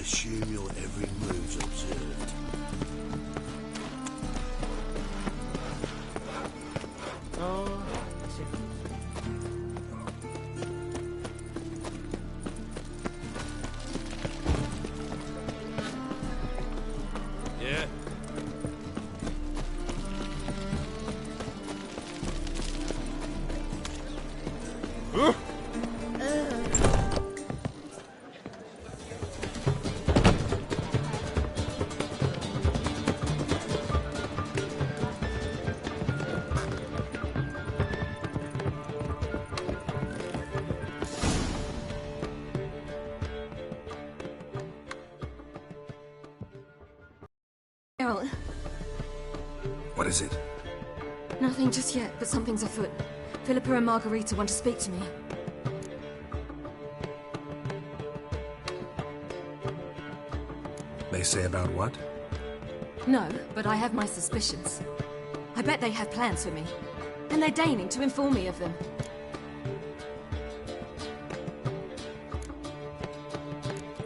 Assume your every move's observed. Oh, yeah. Errol, What is it? nothing just yet, but something's afoot. Philippa and Margarita want to speak to me. They say about what? No, but I have my suspicions. I bet they have plans for me, and they're deigning to inform me of them.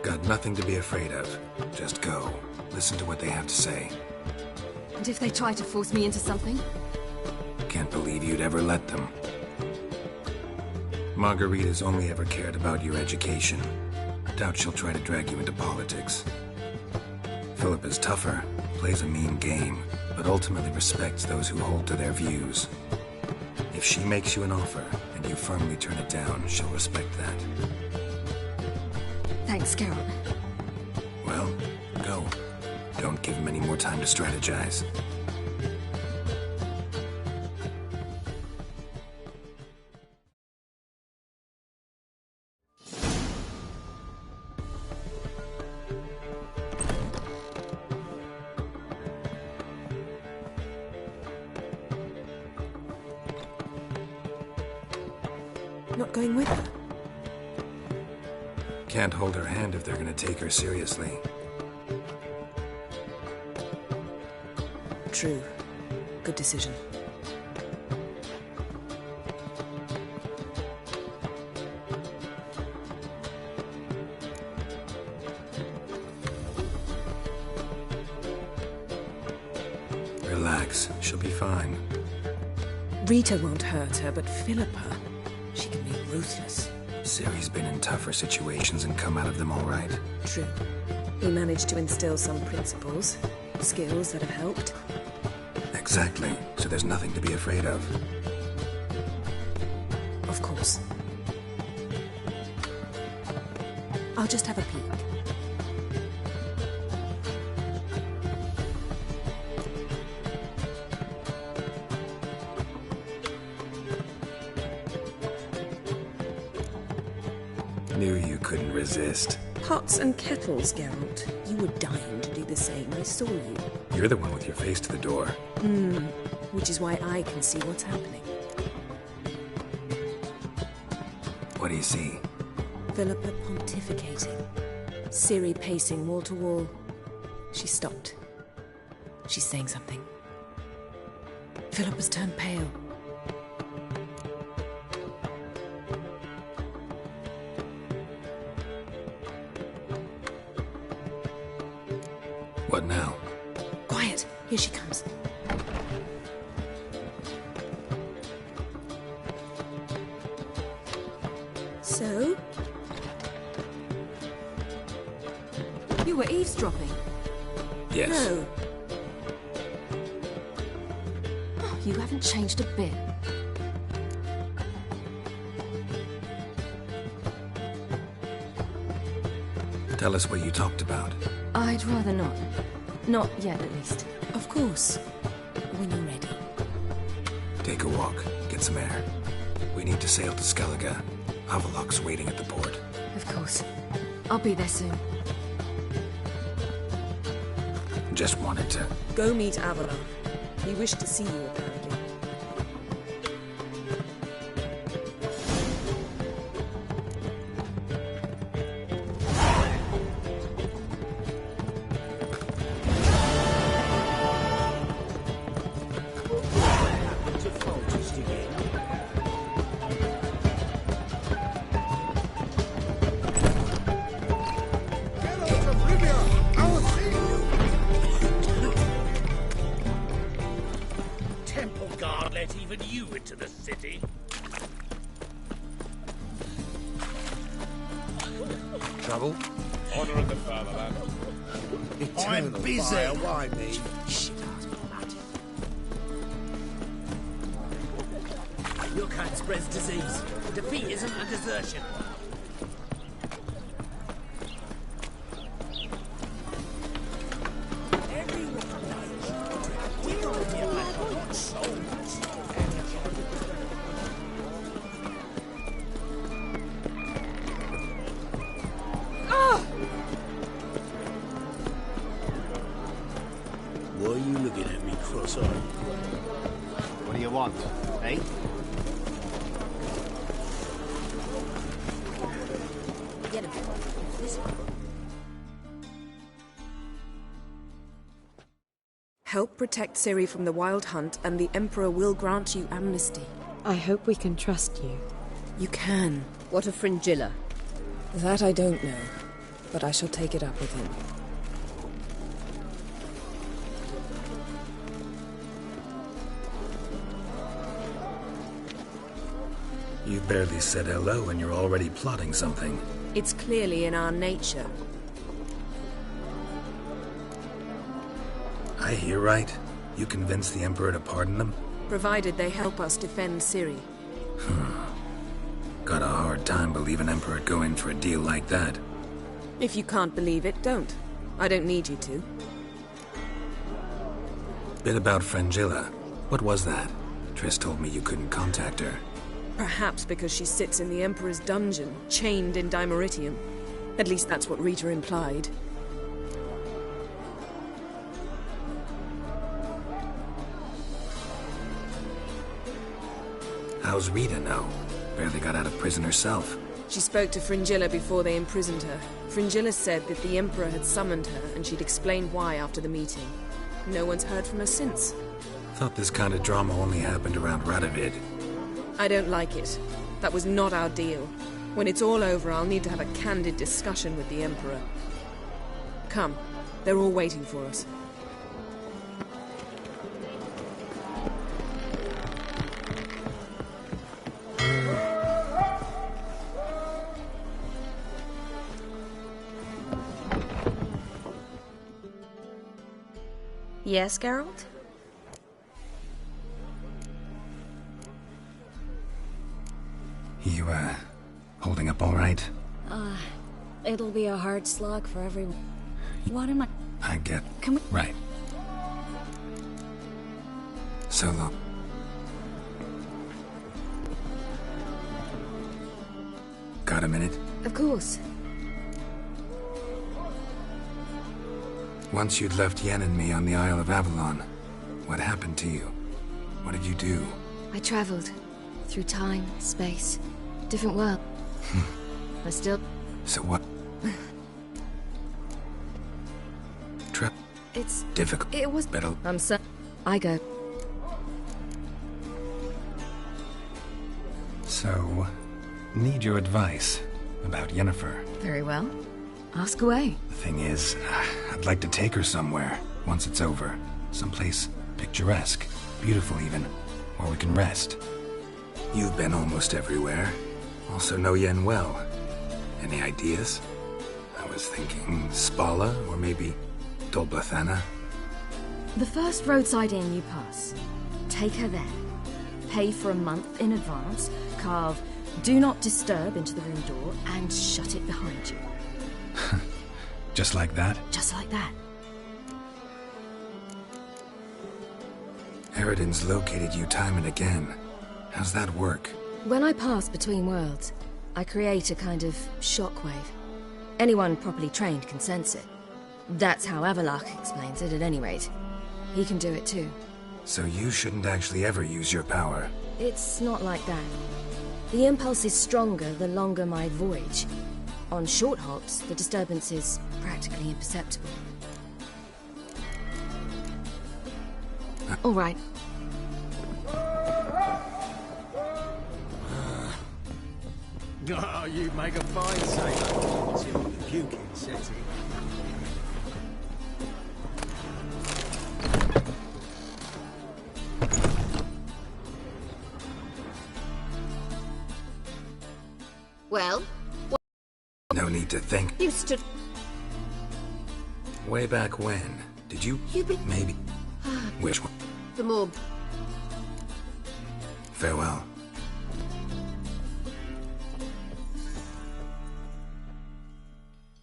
Got nothing to be afraid of. Just go. Listen to what they have to say. And if they try to force me into something? Can't believe you'd ever let them. Margarita's only ever cared about your education. Doubt she'll try to drag you into politics. Philippa's tougher, plays a mean game, but ultimately respects those who hold to their views. If she makes you an offer, and you firmly turn it down, she'll respect that. Thanks, Geralt. Well, go. Don't give him any more time to strategize. Not going with her? Can't hold her hand if they're gonna take her seriously. True. Good decision. Relax, she'll be fine. Rita won't hurt her, but Philippa, she can be ruthless. Ciri's been in tougher situations and come out of them all right. True. He managed to instill some principles, skills that have helped. Exactly, so there's nothing to be afraid of. Of course. I'll just have a peek. Knew you couldn't resist. Pots and kettles, Geralt. You were dying to do the same. I saw you. You're the one with your face to the door. Which is why I can see what's happening. What do you see? Philippa pontificating. Ciri pacing wall to wall. She stopped. She's saying something. Philippa's turned pale. What now? Quiet. Here she comes. So? You were eavesdropping. Yes. No. Oh, you haven't changed a bit. Tell us what you talked about. I'd rather not. Not yet, at least. Of course. When you're ready. Take a walk, get some air. We need to sail to Skellige. Avalok's waiting at the port. Of course. I'll be there soon. Just wanted to... Go meet Avalok. He wished to see you, apparently. Get over trouble? Honor of the fatherland. I'm busy. Why me? Your kind spreads disease. Defeat isn't a desertion. Why are you looking at me cross-eyed? What do you want, eh? Get him. Help protect Ciri from the Wild Hunt, and the Emperor will grant you amnesty. I hope we can trust you. You can. What of Fringilla? That I don't know, but I shall take it up with him. You barely said hello and you're already plotting something. It's clearly in our nature. I hear right. You convinced the Emperor to pardon them? Provided they help us defend Ciri. Got a hard time believing Emperor'd go in for a deal like that. If you can't believe it, don't. I don't need you to. Bit about Fringilla. What was that? Triss told me you couldn't contact her. Perhaps because she sits in the Emperor's dungeon, chained in Dimeritium. At least that's what Rita implied. How's Rita know? Barely got out of prison herself. She spoke to Fringilla before they imprisoned her. Fringilla said that the Emperor had summoned her, and she'd explained why after the meeting. No one's heard from her since. Thought this kind of drama only happened around Radovid. I don't like it. That was not our deal. When it's all over, I'll need to have a candid discussion with the Emperor. Come. They're all waiting for us. Yes, Geralt? You, holding up all right? It'll be a hard slog for everyone. What am I... I get... Can we... Right. Solo. Got a minute? Of course. Once you'd left Yen and me on the Isle of Avalon, what happened to you? What did you do? I traveled. Through time, space, different world. I still... So what? It's... Difficult. It was... Better... I'm so... I go. So... Need your advice about Yennefer. Very well. Ask away. The thing is, I'd like to take her somewhere, once it's over. Someplace picturesque, beautiful even, where we can rest. You've been almost everywhere. Also know Yen well. Any ideas? I was thinking Spala, or maybe Dol Blathanna. The first roadside inn you pass. Take her there. Pay for a month in advance. Carve "Do Not Disturb" into the room door and shut it behind you. Just like that? Just like that. Eridan's located you time and again. How's that work? When I pass between worlds, I create a kind of shockwave. Anyone properly trained can sense it. That's how Avalok explains it, at any rate. He can do it too. So you shouldn't actually ever use your power. It's not like that. The impulse is stronger the longer my voyage. On short hops, the disturbance is practically imperceptible. All right. Oh, you make a fine sailor. Until the puking sets in. Well? No No need to think. You stood... Way back when? Did you? Maybe. Which one? The mob. Farewell.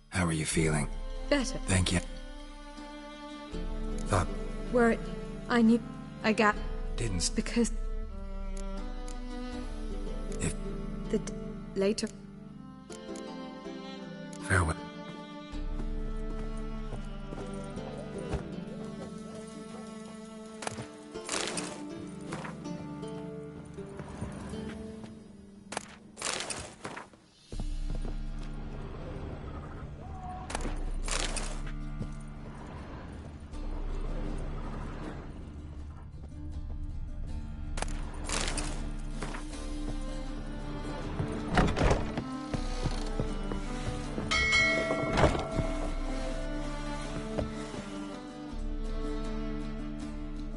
How are you feeling? Better. Thank you. Thought... Where I knew... I got... Didn't... Because... If... Later... Farewell.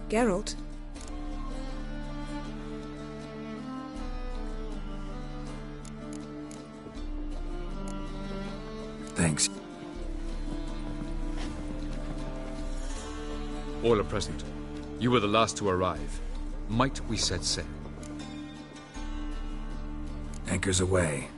Geralt? Thanks. All are present. You were the last to arrive. Might we set sail? Anchors away.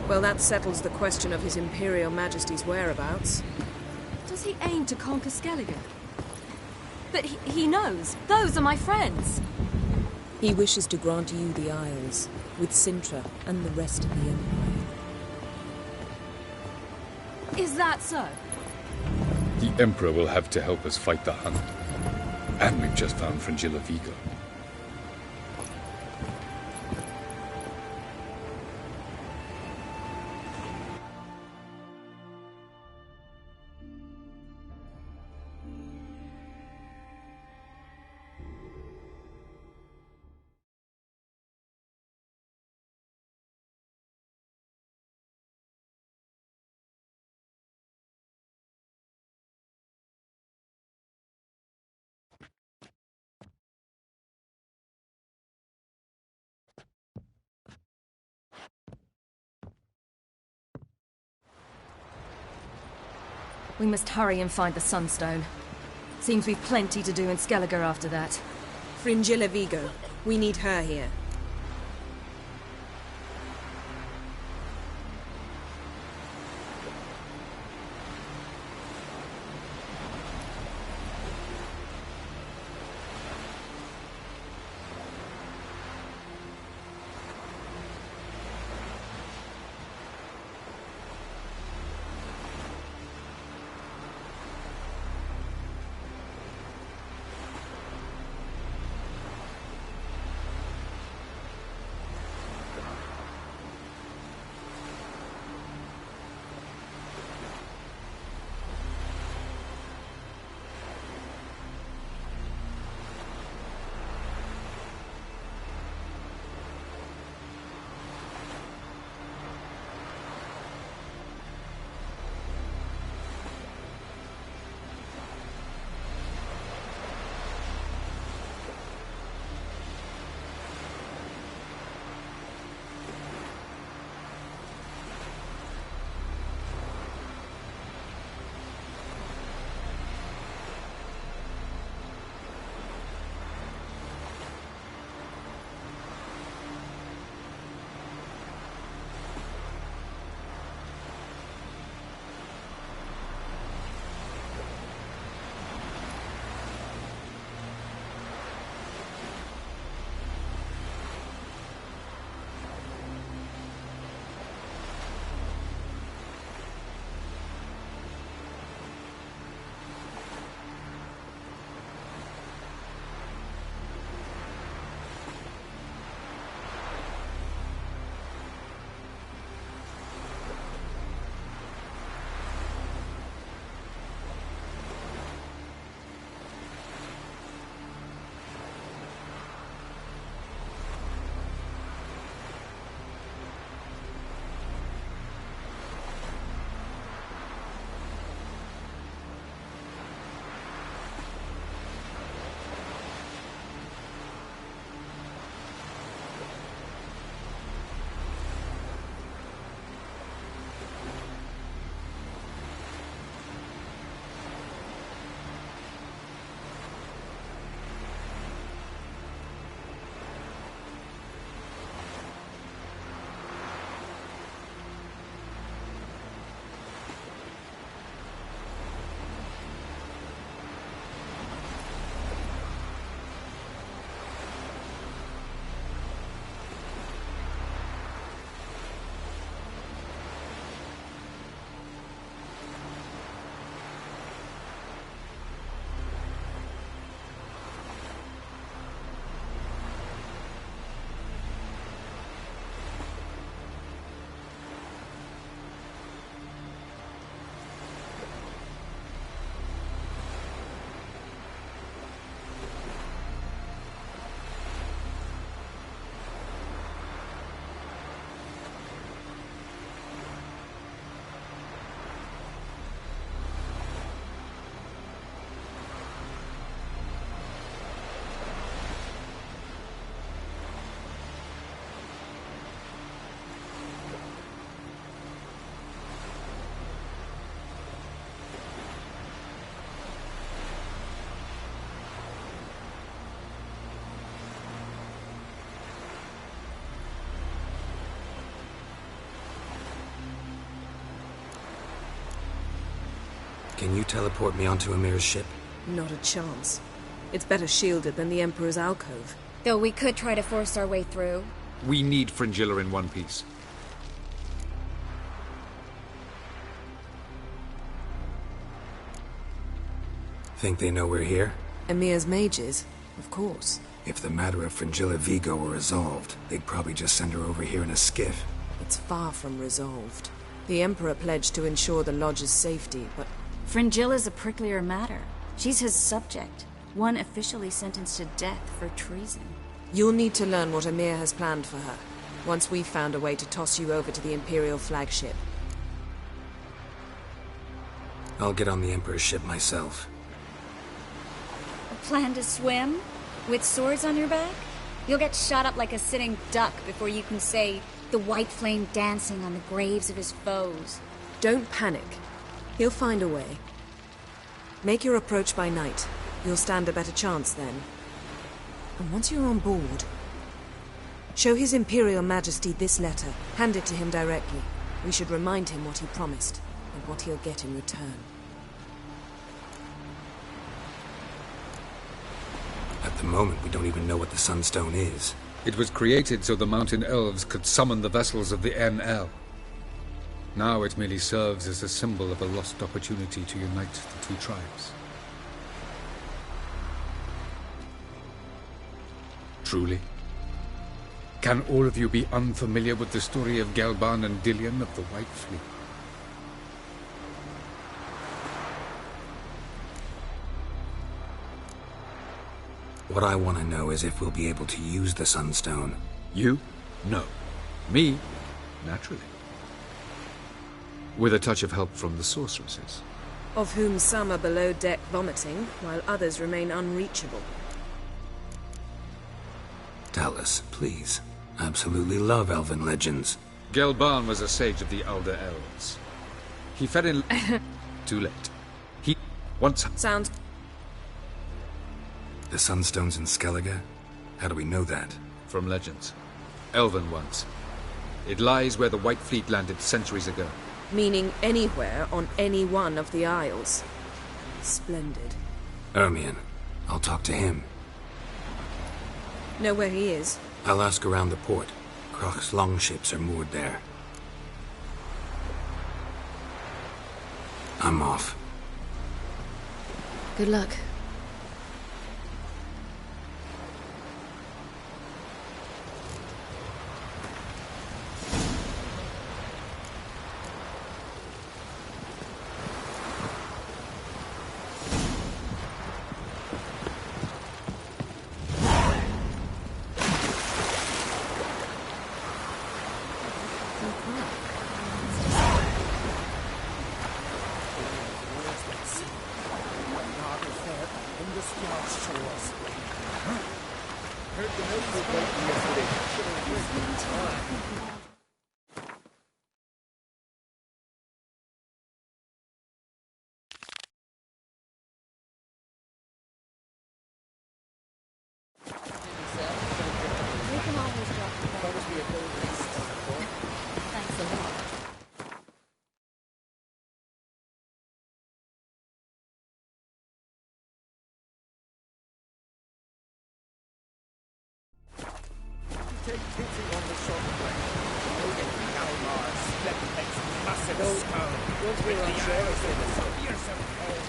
Well, that settles the question of His Imperial Majesty's whereabouts. Does he aim to conquer Skellige? But he knows. Those are my friends. He wishes to grant you the Isles, with Sintra and the rest of the Empire. Is that so? The Emperor will have to help us fight the Hunt. And we've just found Fringilla Vigo. We must hurry and find the Sunstone. Seems we've plenty to do in Skellige after that. Fringilla Vigo. We need her here. Can you teleport me onto Amir's ship? Not a chance. It's better shielded than the Emperor's alcove. Though we could try to force our way through. We need Fringilla in one piece. Think they know we're here? Emir's mages, of course. If the matter of Fringilla Vigo were resolved, they'd probably just send her over here in a skiff. It's far from resolved. The Emperor pledged to ensure the Lodge's safety, but... Fringilla's a pricklier matter. She's his subject, one officially sentenced to death for treason. You'll need to learn what Emir has planned for her, once we've found a way to toss you over to the Imperial flagship. I'll get on the Emperor's ship myself. A plan to swim? With swords on your back? You'll get shot up like a sitting duck before you can say, the white flame dancing on the graves of his foes. Don't panic. He'll find a way. Make your approach by night. You'll stand a better chance then. And once you're on board, show His Imperial Majesty this letter. Hand it to him directly. We should remind him what he promised, and what he'll get in return. At the moment, we don't even know what the Sunstone is. It was created so the mountain elves could summon the vessels of the NL. Now it merely serves as a symbol of a lost opportunity to unite the two tribes. Truly? Can all of you be unfamiliar with the story of Gelban and Dillion of the White Fleet? What I want to know is if we'll be able to use the Sunstone. You? No. Me? Naturally. With a touch of help from the sorceresses. Of whom some are below deck vomiting, while others remain unreachable. Tell us, please. I absolutely love elven legends. Gelban was a sage of the Elder Elves. He fell in... Too late. He... once... Sounds... The Sunstone's in Skellige? How do we know that? From legends. Elven ones. It lies where the White Fleet landed centuries ago. Meaning anywhere on any one of the Isles. Splendid. Ermion. I'll talk to him. Know where he is? I'll ask around the port. Croc's longships are moored there. I'm off. Good luck. Take pity on the short way. Galmar's Spectex massive skull. With the eyes of the fearsome hole.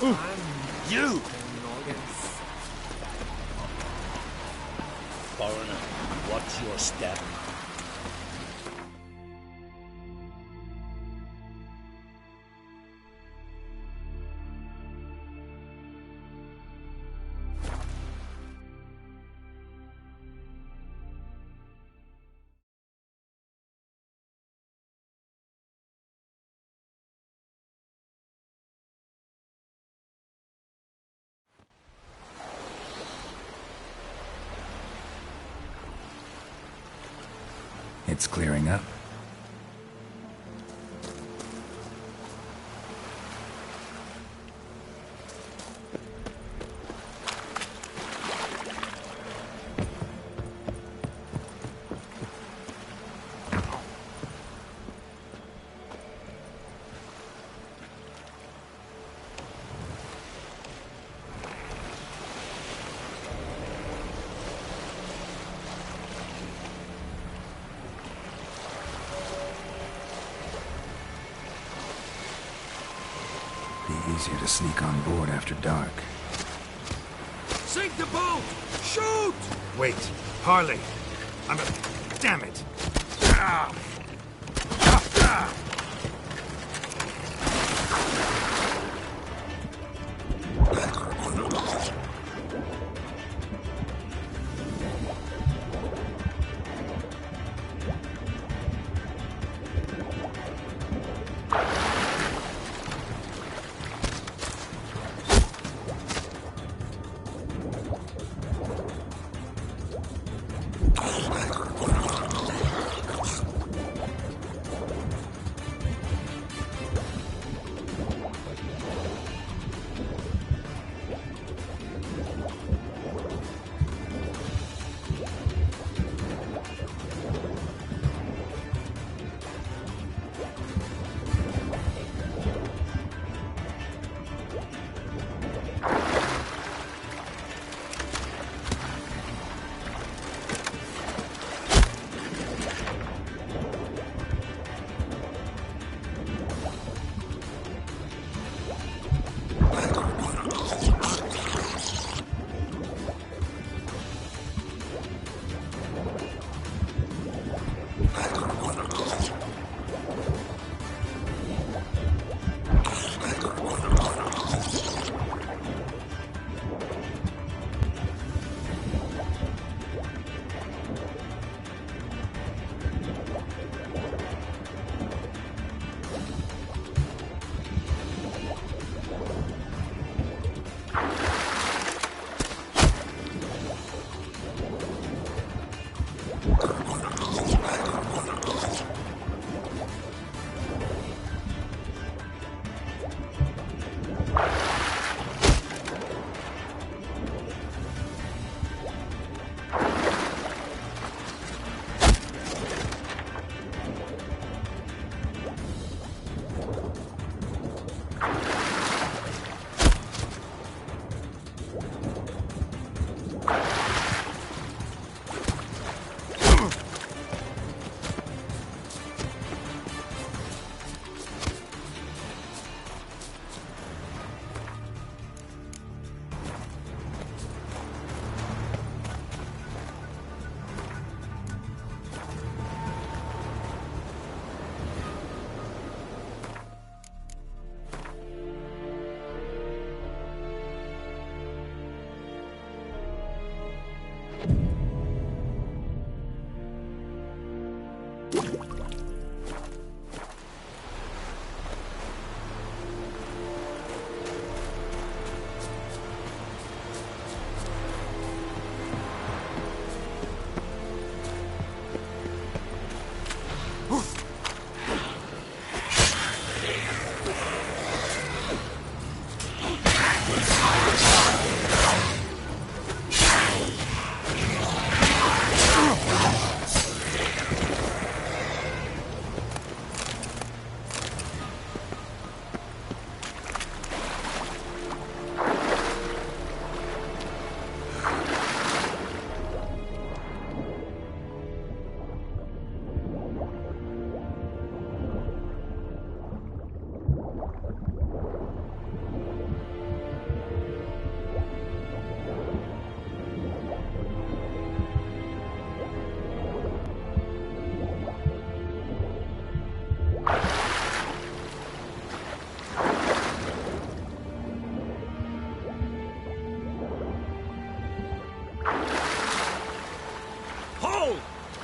I'm you! Foreigner, watch your step. It's clearing up. Easier to sneak on board after dark. Sink the boat! Shoot! Wait, Harley! I'm a... Damn it!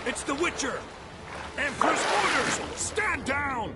It's the Witcher! Emperor's orders! Stand down!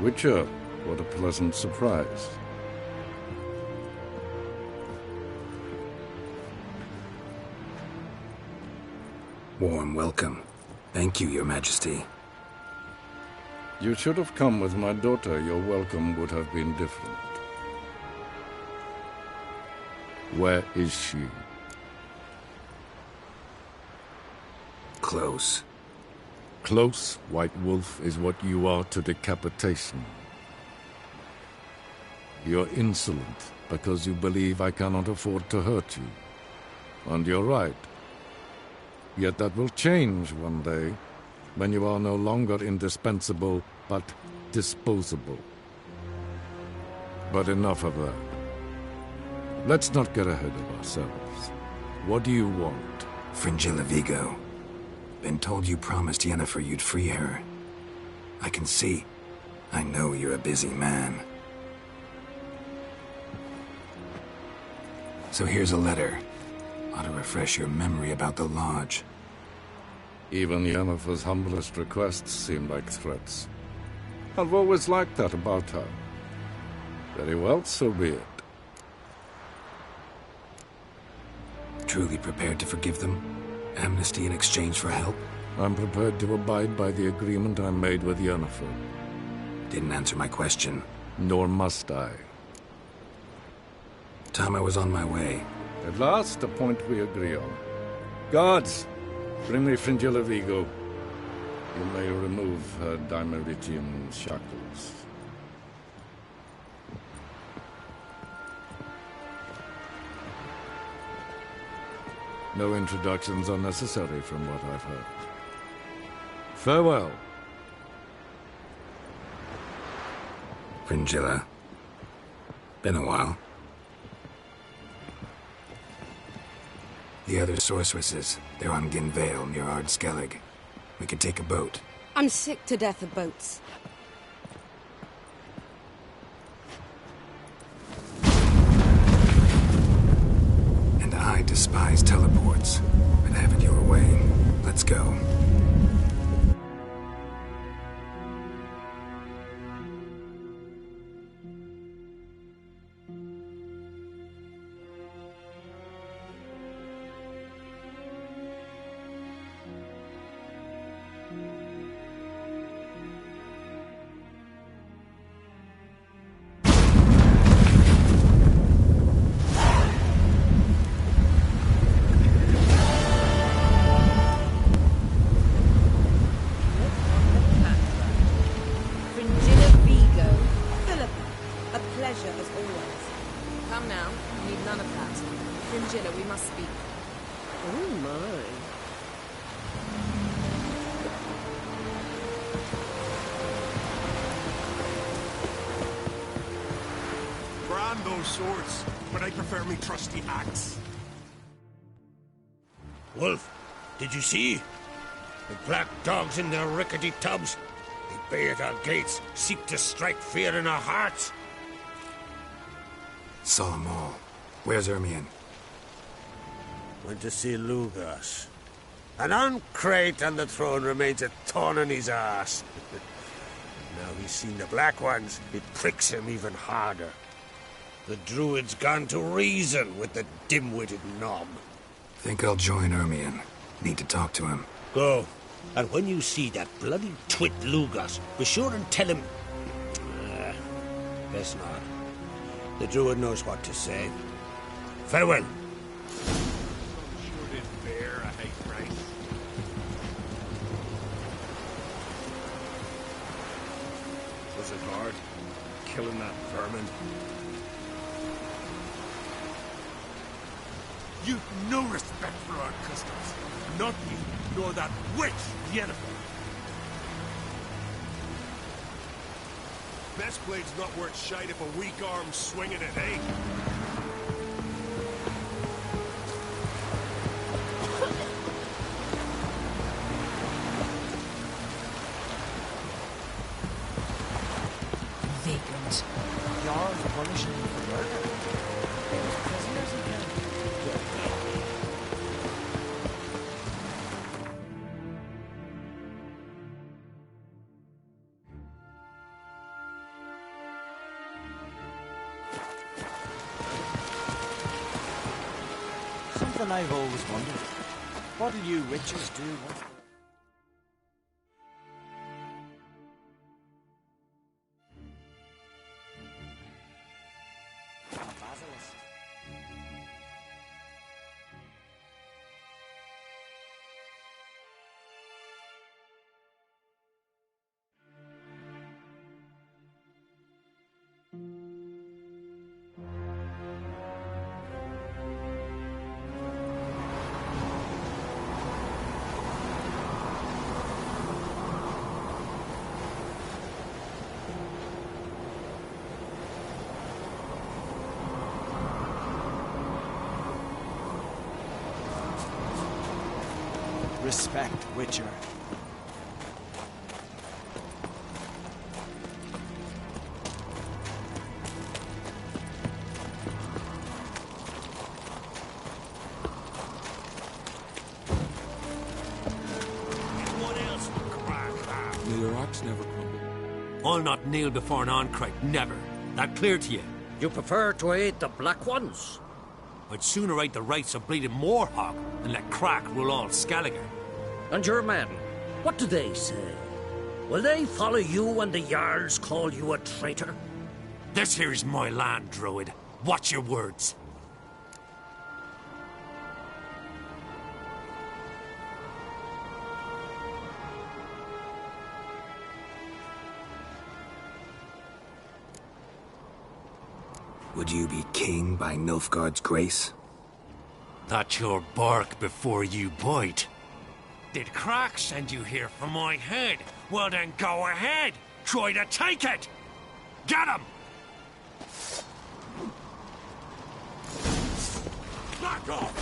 Witcher, what a pleasant surprise. Warm welcome. Thank you, Your Majesty. You should have come with my daughter. Your welcome would have been different. Where is she? Close. Close, White Wolf, is what you are to decapitation. You're insolent because you believe I cannot afford to hurt you. And you're right. Yet that will change one day, when you are no longer indispensable, but disposable. But enough of that. Let's not get ahead of ourselves. What do you want? Fringilla Vigo. Been told you promised Yennefer you'd free her. I can see. I know you're a busy man. So here's a letter. Ought to refresh your memory about the Lodge. Even Yennefer's humblest requests seem like threats. I've always liked that about her. Very well, so be it. Truly prepared to forgive them? Amnesty in exchange for help? I'm prepared to abide by the agreement I made with Yennefer. Didn't answer my question. Nor must I. Time I was on my way. At last, a point we agree on. Guards, bring me Fringilla Vigo. You may remove her Dimeritian shackles. No introductions are necessary from what I've heard. Farewell. Fringilla. Been a while. The other sorceresses, they're on Ginvale near Ard-Skellig. We could take a boat. I'm sick to death of boats. And I despise teleports. But have it your way. Let's go. Swords, but I prefer me trusty axe. Wolf, did you see? The black dogs in their rickety tubs. They bay at our gates, seek to strike fear in our hearts. Saw 'em all. Where's Ermion? Went to see Lugas. An uncrate on the throne remains a thorn in his ass. Now he's seen the Black Ones, it pricks him even harder. The druid's gone to reason with the dim-witted knob. Think I'll join Ermion. Need to talk to him. Go. And when you see that bloody twit Lugas, be sure and tell him... best not. The druid knows what to say. Farewell. Sure did bear a hate price. Was it hard? Killing that vermin? You've no respect for our customs. Not you, nor that witch, Yennefer. Best blade's not worth shite if a weak arm's swinging it, eh? Vagrant. Jarl's punishing you for murder. There's prisoners again. Something I've always wondered. What do you witches do? Basilisk. Respect, Witcher. What else would Crack have? May your axe never crumble. I'll not kneel before an Oncrite, never. That clear to you? You prefer to aid the Black Ones? I'd sooner aid the rights of bleeding Moorhog than let Crack rule all Skelliger. And your men, what do they say? Will they follow you when the Jarls call you a traitor? This here's my land, Druid. Watch your words. Would you be king by Nilfgaard's grace? That's your bark before you bite. Did Crack send you here for my head? Well then go ahead. Try to take it. Get him! Knock off!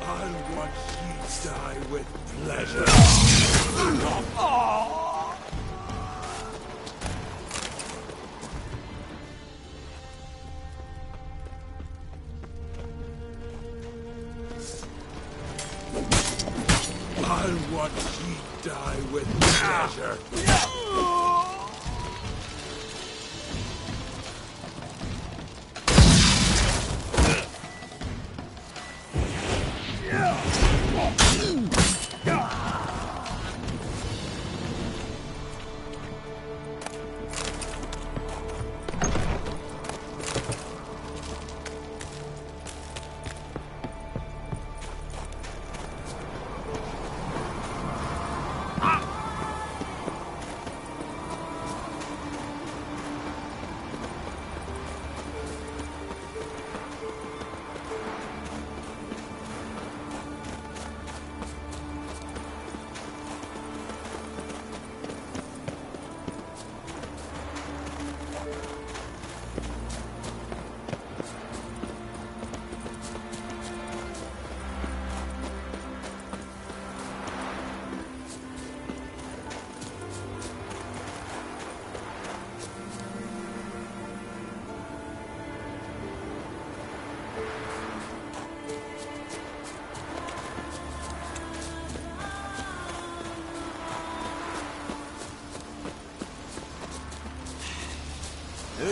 I'll watch ye die with pleasure. I'll watch ye die with pleasure.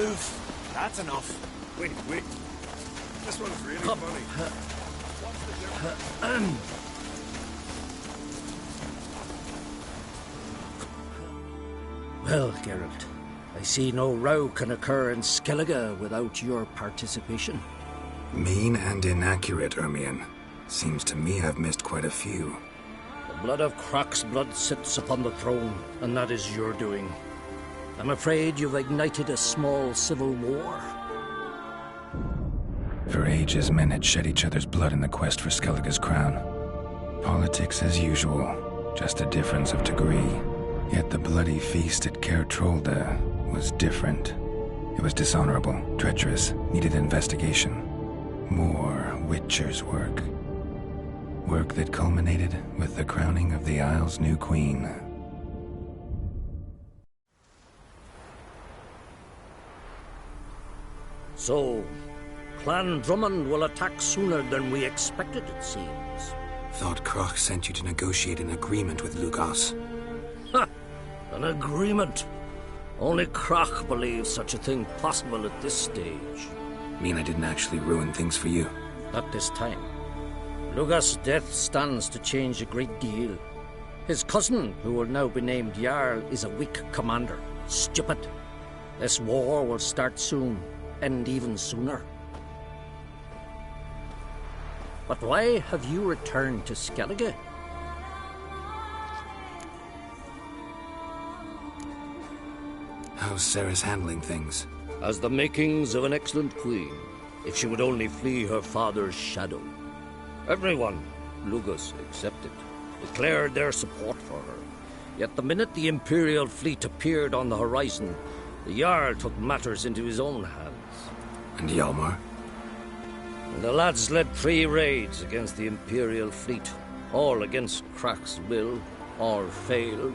move. That's enough. Wait. This one's really funny. Well, Geralt, I see no row can occur in Skellige without your participation. Mean and inaccurate, Ermion. Seems to me I've missed quite a few. The blood of Croc's blood sits upon the throne, and that is your doing. I'm afraid you've ignited a small civil war. For ages, men had shed each other's blood in the quest for Skellige's crown. Politics as usual, just a difference of degree. Yet the bloody feast at Caer Trolda was different. It was dishonorable, treacherous, needed investigation. More Witcher's work. Work that culminated with the crowning of the Isle's new queen. So, Clan Drummond will attack sooner than we expected, it seems. Thought Croc sent you to negotiate an agreement with Lugos. Ha! An agreement? Only Croc believes such a thing possible at this stage. Mean I didn't actually ruin things for you? Not this time. Lugos' death stands to change a great deal. His cousin, who will now be named Jarl, is a weak commander. Stupid. This war will start soon, end even sooner. But why have you returned to Skellige? How's Sarah's handling things? Has the makings of an excellent queen, if she would only flee her father's shadow. Everyone, Lugos excepted, declared their support for her. Yet the minute the Imperial fleet appeared on the horizon, the Jarl took matters into his own hands. And Hjalmar? The lads led 3 raids against the Imperial fleet, all against Croc's will, all failed.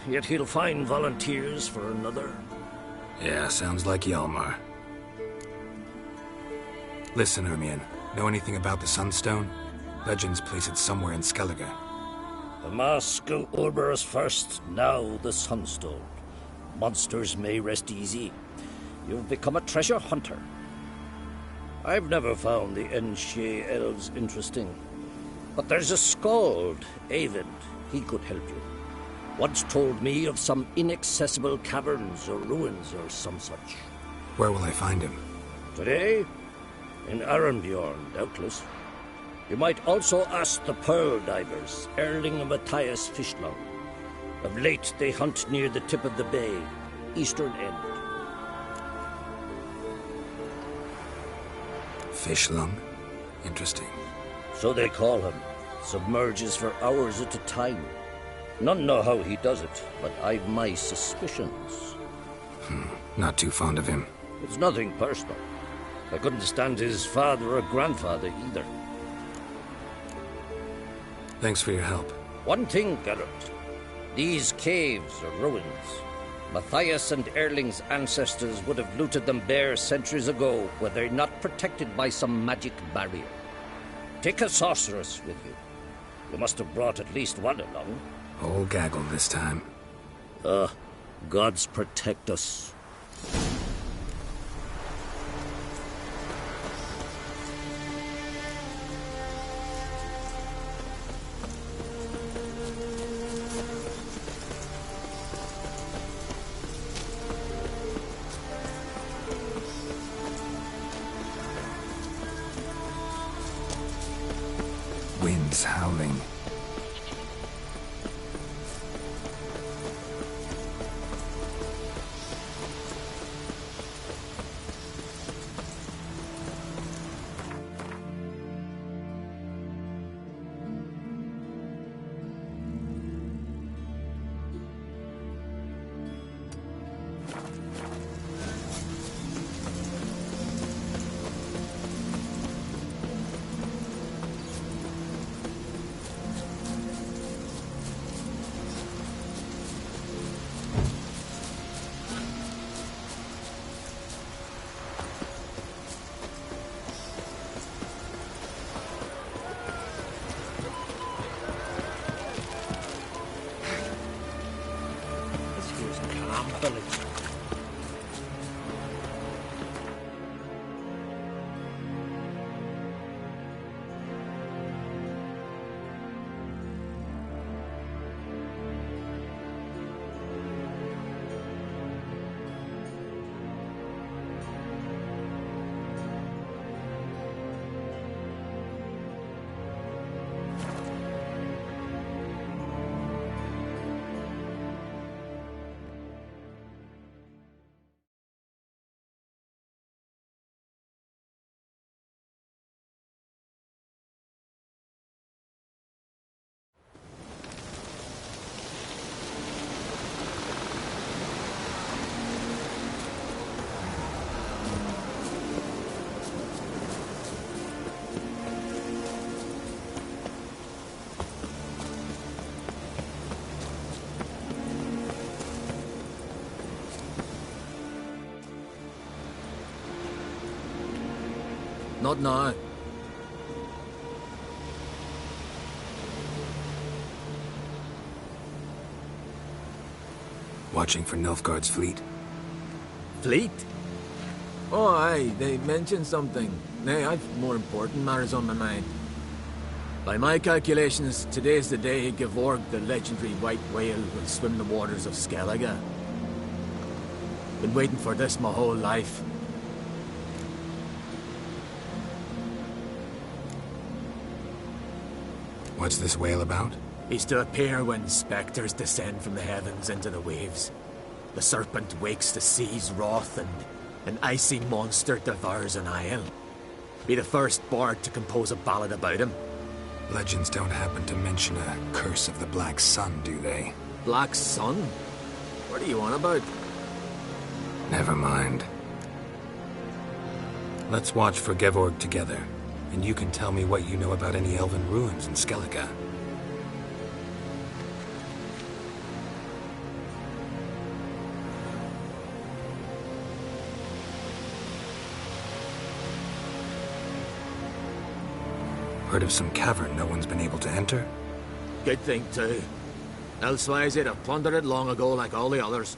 Yet he'll find volunteers for another. Yeah, sounds like Hjalmar. Listen, Ermion, know anything about the Sunstone? Legends place it somewhere in Skellige. The mask of Urberus first, now the Sunstone. Monsters may rest easy. You've become a treasure hunter. I've never found the Enshe elves interesting. But there's a skald, Avid. He could help you. Once told me of some inaccessible caverns or ruins or some such. Where will I find him? Today? In Arenbjorn, doubtless. You might also ask the Pearl Divers, Erling and Matthias Fishlung. Of late, they hunt near the tip of the bay, eastern end. Fishlung? Interesting. So they call him. Submerges for hours at a time. None know how he does it, but I've my suspicions. Not too fond of him. It's nothing personal. I couldn't stand his father or grandfather either. Thanks for your help. One thing, Geralt. These caves are ruins. Matthias and Erling's ancestors would have looted them bare centuries ago were they not protected by some magic barrier. Take a sorceress with you. You must have brought at least one along. Whole gaggle this time. Gods protect us. Winds howling. Not now. Watching for Nilfgaard's fleet? Fleet? Oh, aye, they mentioned something. Nay, I've more important matters on my mind. By my calculations, today's the day Gevorg, the legendary white whale, will swim the waters of Skellige. Been waiting for this my whole life. What's this whale about? He's to appear when spectres descend from the heavens into the waves. The serpent wakes the sea's wrath, and an icy monster devours an isle. Be the first bard to compose a ballad about him. Legends don't happen to mention a curse of the Black Sun, do they? Black Sun? What are you on about? Never mind. Let's watch for Gevorg together, and you can tell me what you know about any elven ruins in Skellige. Heard of some cavern no one's been able to enter? Good thing, too. Elsewise, they'd have plundered it long ago like all the others.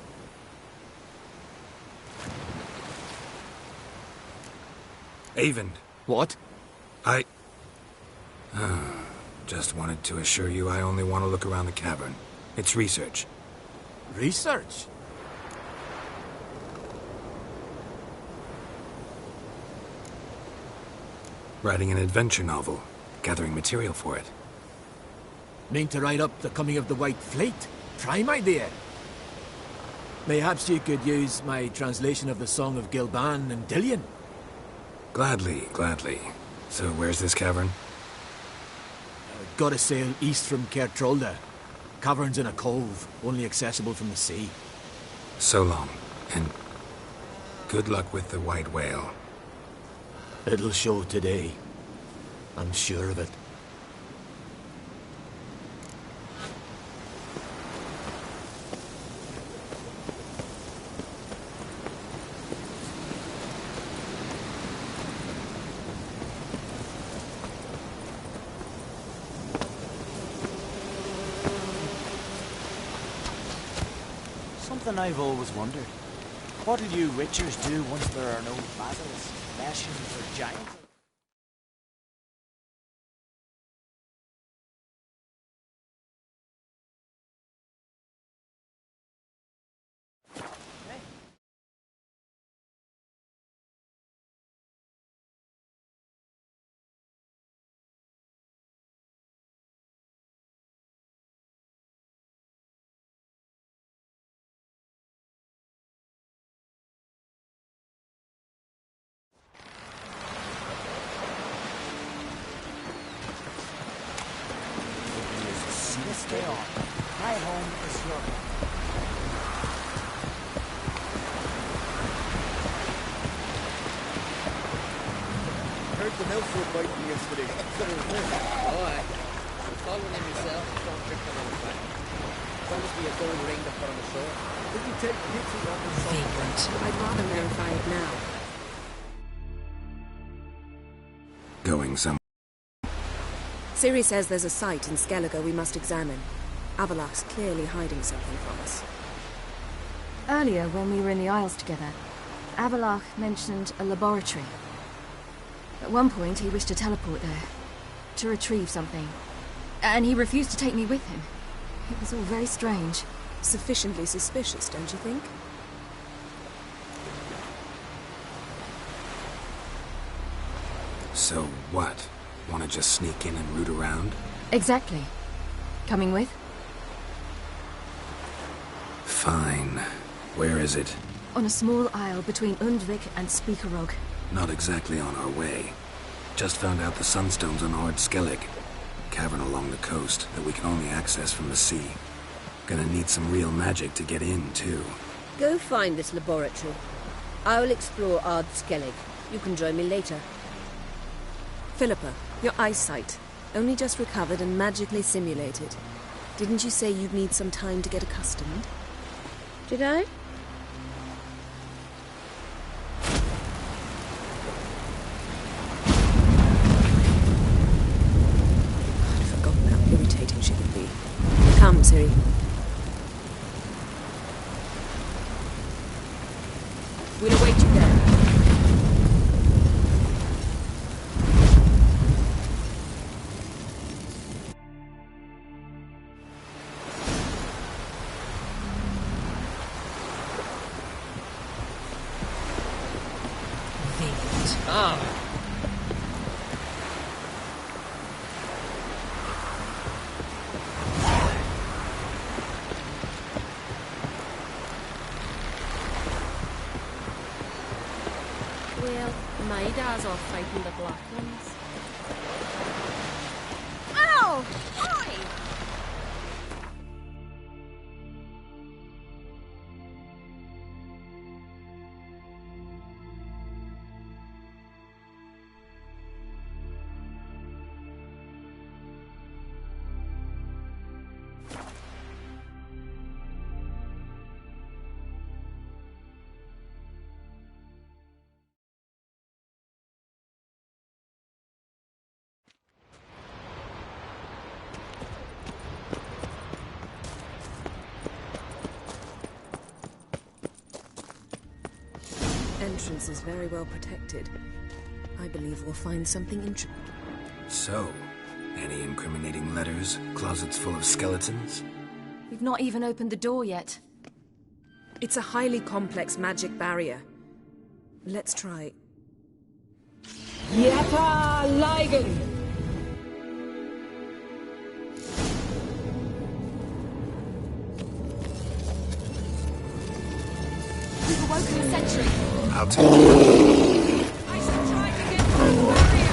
Avon. What? Just wanted to assure you I only want to look around the cavern. It's research. Research? Writing an adventure novel. Gathering material for it. Mean to write up the coming of the White Fleet? Prime idea. Mayhaps you could use my translation of the Song of Gilban and Dillion. Gladly, gladly. So where's this cavern? Gotta sail east from Kertrolda. Cavern's in a cove, only accessible from the sea. So long, and good luck with the white whale. It'll show today. I'm sure of it. Something I've always wondered. What do you witchers do once there are no basilisks, machins, or giants? Stay on. My home is your home. Heard the Nelford biting yesterday. Oh, aye. Following him yourself, don't trick them on the back. Promise me a gold ring to put on the shore. Did you take pity on the song? Vagrant. I'd rather verify it now. Going somewhere. Ciri says there's a site in Skellige we must examine. Avalach's clearly hiding something from us. Earlier, when we were in the Isles together, Avalach mentioned a laboratory. At one point, he wished to teleport there, to retrieve something. And he refused to take me with him. It was all very strange. Sufficiently suspicious, don't you think? So what? Want to just sneak in and root around? Exactly. Coming with? Fine. Where is it? On a small isle between Undvik and Speakerog. Not exactly on our way. Just found out the sunstone's on Ard Skellig. Cavern along the coast that we can only access from the sea. Gonna need some real magic to get in, too. Go find this laboratory. I'll explore Ard Skellig. You can join me later. Philippa, your eyesight. Only just recovered and magically simulated. Didn't you say you'd need some time to get accustomed? Did I? Ah. Well, my dad's off fighting the black ones. Ow! Oi! Entrance is very well protected. I believe we'll find something interesting. So, any incriminating letters? Closets full of skeletons? We've not even opened the door yet. It's a highly complex magic barrier. Let's try. Yapa Ligon! We've awoken the sentry. I'll take it. I shall try to get through the barrier!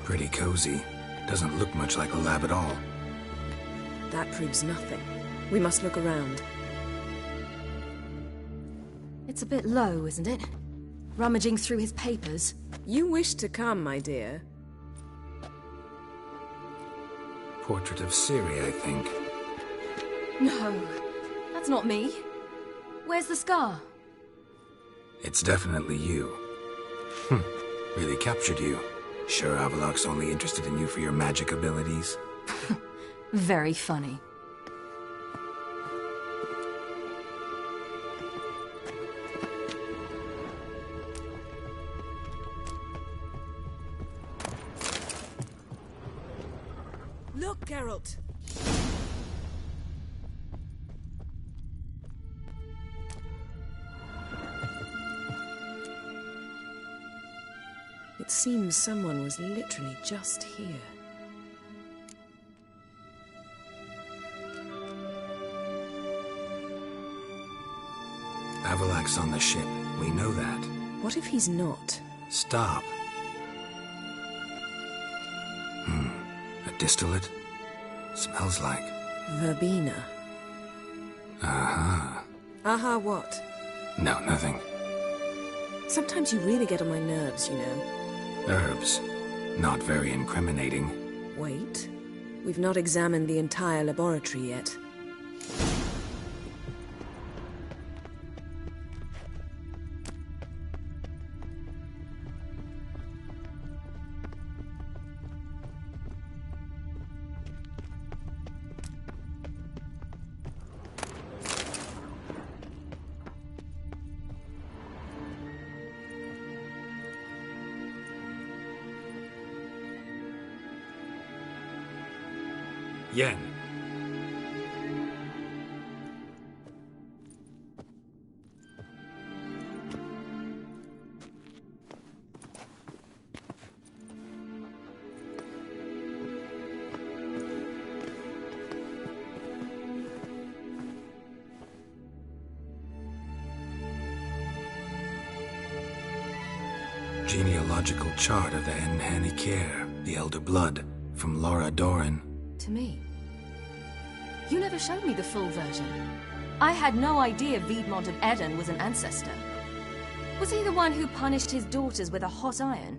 Pretty cozy. Doesn't look much like a lab at all. That proves nothing. We must look around. It's a bit low, isn't it? Rummaging through his papers. You wish to come, my dear. Portrait of Ciri, I think. No, that's not me. Where's the scar? It's definitely you. Really captured you. Sure Avalok's only interested in you for your magic abilities? Very funny. Look, Geralt! It seems someone was literally just here. Avalok's on the ship. We know that. What if he's not? Stop. A distillate? Smells like... Verbena. Aha. Aha what? No, nothing. Sometimes you really get on my nerves, you know. Herbs. Not very incriminating. Wait. We've not examined the entire laboratory yet. Yen. Genealogical chart of the Enhanikier, the Elder Blood, from Laura Doran. To me. You never showed me the full version. I had no idea Viedmont of Eden was an ancestor. Was he the one who punished his daughters with a hot iron?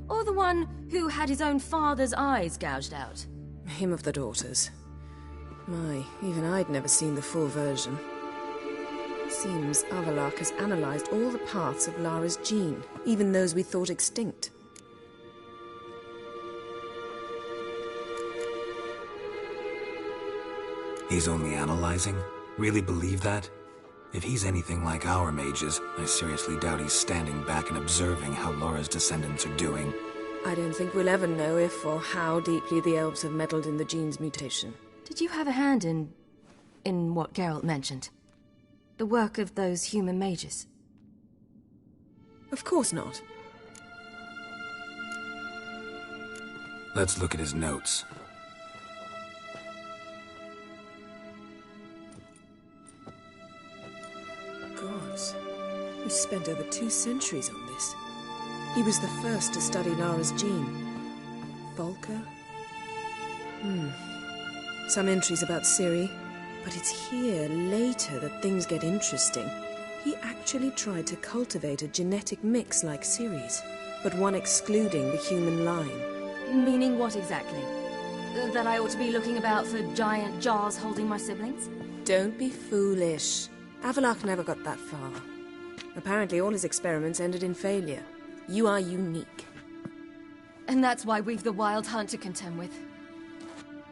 Or the one who had his own father's eyes gouged out? Him of the daughters. My, even I'd never seen the full version. Seems Avallac'h has analyzed all the parts of Lara's gene, even those we thought extinct. He's only analyzing? Really believe that? If he's anything like our mages, I seriously doubt he's standing back and observing how Laura's descendants are doing. I don't think we'll ever know if or how deeply the elves have meddled in the gene's mutation. Did you have a hand in what Geralt mentioned? The work of those human mages? Of course not. Let's look at his notes. Gods, we spent over 2 centuries on this. He was the first to study Lara's gene. Volker? Some entries about Ciri, but it's here, later, that things get interesting. He actually tried to cultivate a genetic mix like Ciri's, but one excluding the human line. Meaning what exactly? That I ought to be looking about for giant jars holding my siblings? Don't be foolish. Avallac'h never got that far. Apparently all his experiments ended in failure. You are unique. And that's why we've the Wild Hunt to contend with.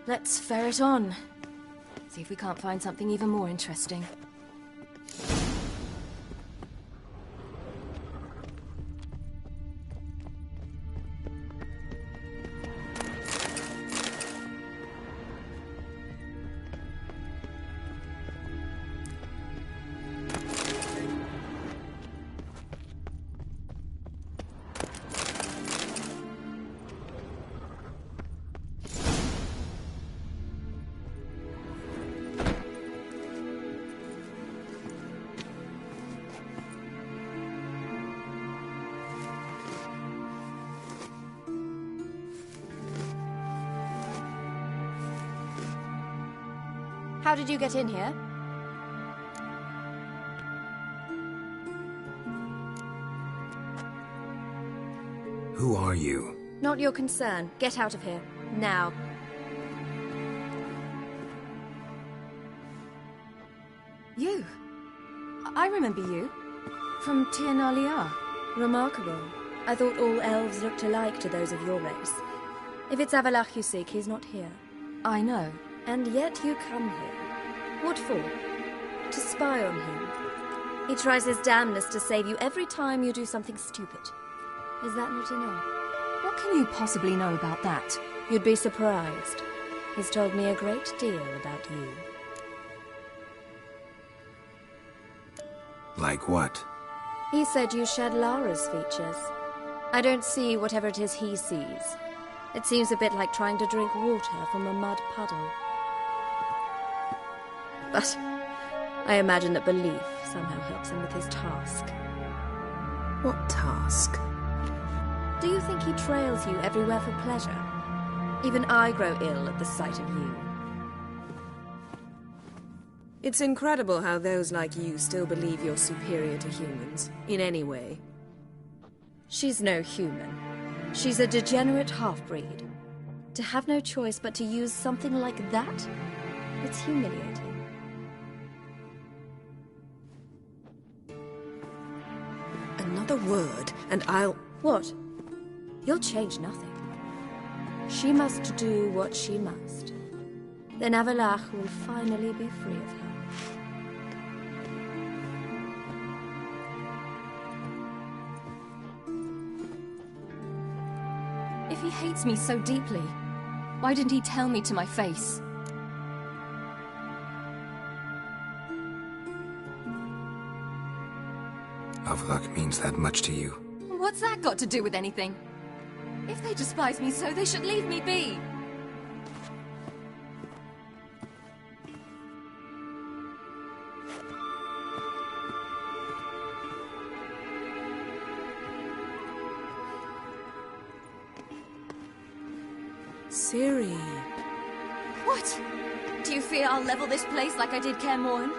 Let's ferret on. See if we can't find something even more interesting. How did you get in here? Who are you? Not your concern. Get out of here. Now. You? I remember you. From Tir na Liar. Remarkable. I thought all elves looked alike to those of your race. If it's Avallac'h you seek, he's not here. I know. And yet you come here. What for? To spy on him. He tries his damnedest to save you every time you do something stupid. Is that not enough? What can you possibly know about that? You'd be surprised. He's told me a great deal about you. Like what? He said you shared Lara's features. I don't see whatever it is he sees. It seems a bit like trying to drink water from a mud puddle. But I imagine that belief somehow helps him with his task. What task? Do you think he trails you everywhere for pleasure? Even I grow ill at the sight of you. It's incredible how those like you still believe you're superior to humans, in any way. She's no human. She's a degenerate half-breed. To have no choice but to use something like that? It's humiliating. Another word, and I'll... What? You'll change nothing. She must do what she must. Then Avallac'h will finally be free of her. If he hates me so deeply, why didn't he tell me to my face? Avallac'h means that much to you. What's that got to do with anything? If they despise me so, they should leave me be. Ciri. What? Do you fear I'll level this place like I did Kaer Morhen?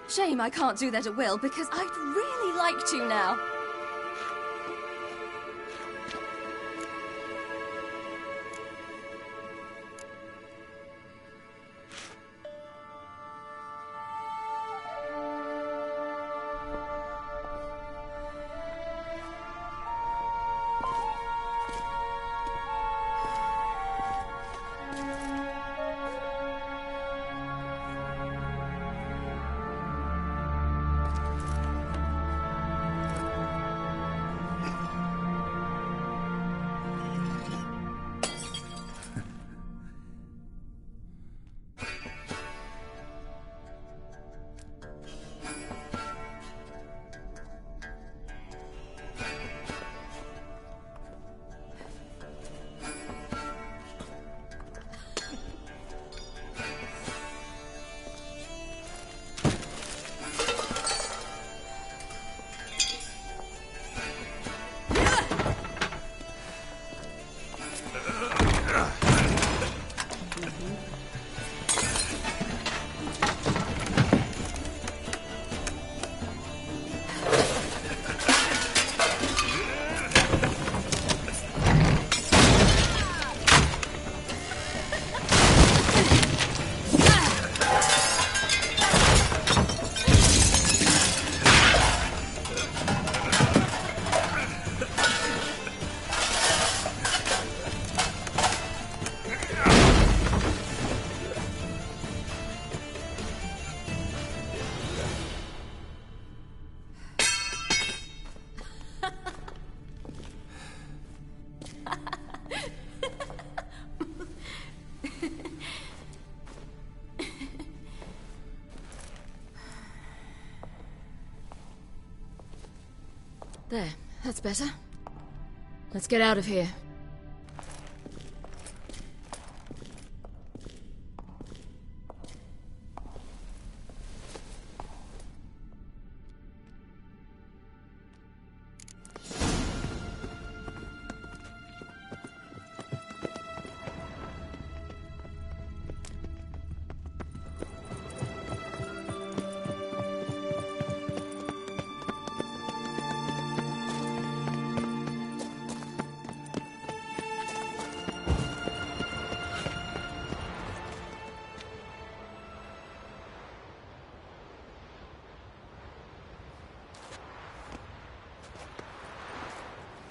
Shame I can't do that at will, because I'd really like to now. There, that's better. Let's get out of here.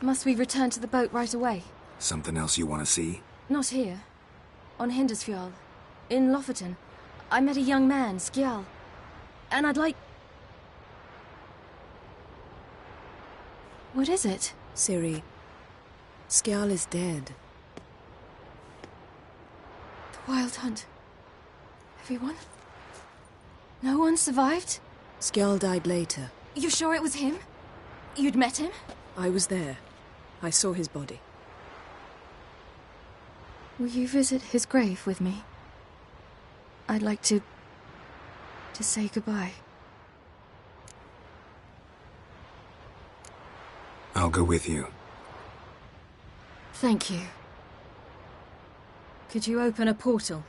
Must we return to the boat right away? Something else you want to see? Not here. On Hindersfjall. In Lofoten. I met a young man, Skjal. And I'd like... What is it? Ciri, Skjal is dead. The Wild Hunt. Everyone? No one survived? Skjal died later. You sure it was him? You'd met him? I was there. I saw his body. Will you visit his grave with me? I'd like to say goodbye. I'll go with you. Thank you. Could you open a portal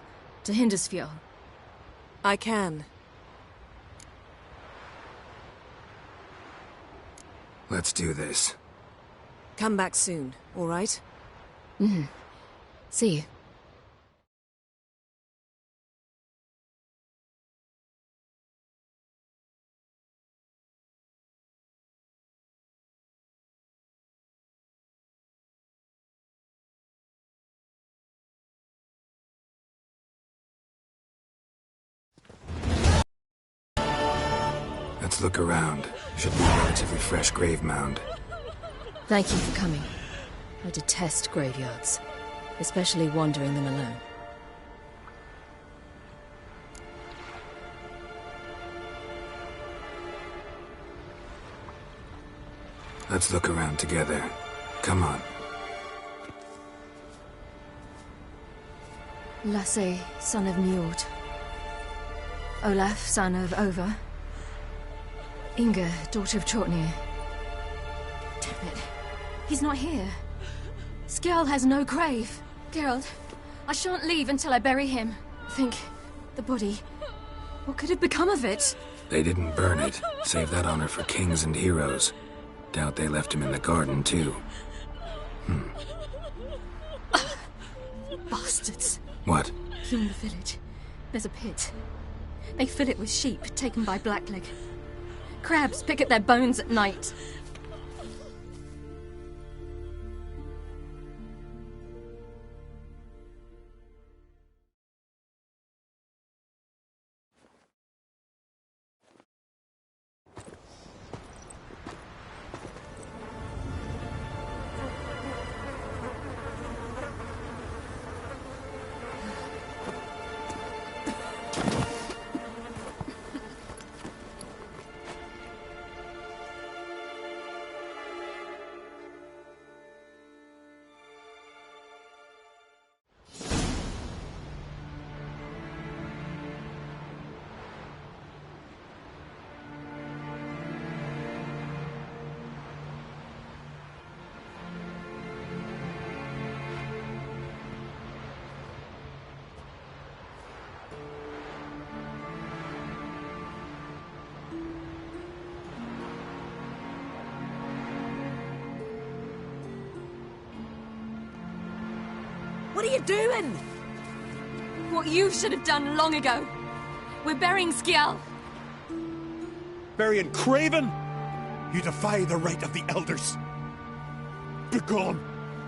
to Hindersfjall? I can. Let's do this. Come back soon, all right? Mm-hmm. See you. Let's look around. Should be a relatively fresh grave mound. Thank you for coming. I detest graveyards, especially wandering them alone. Let's look around together. Come on. Lasse, son of Njord. Olaf, son of Over. Inga, daughter of Tw3. Damn it. He's not here. Skjal has no grave. Geralt, I shan't leave until I bury him. Think, the body. What could have become of it? They didn't burn it. Save that honor for kings and heroes. Doubt they left him in the garden, too. Bastards. What? Here in the village, there's a pit. They fill it with sheep taken by Blackleg. Crabs pick at their bones at night. What are you doing? What you should have done long ago. We're burying Skjal. Burying Craven? You defy the right of the elders. Begone.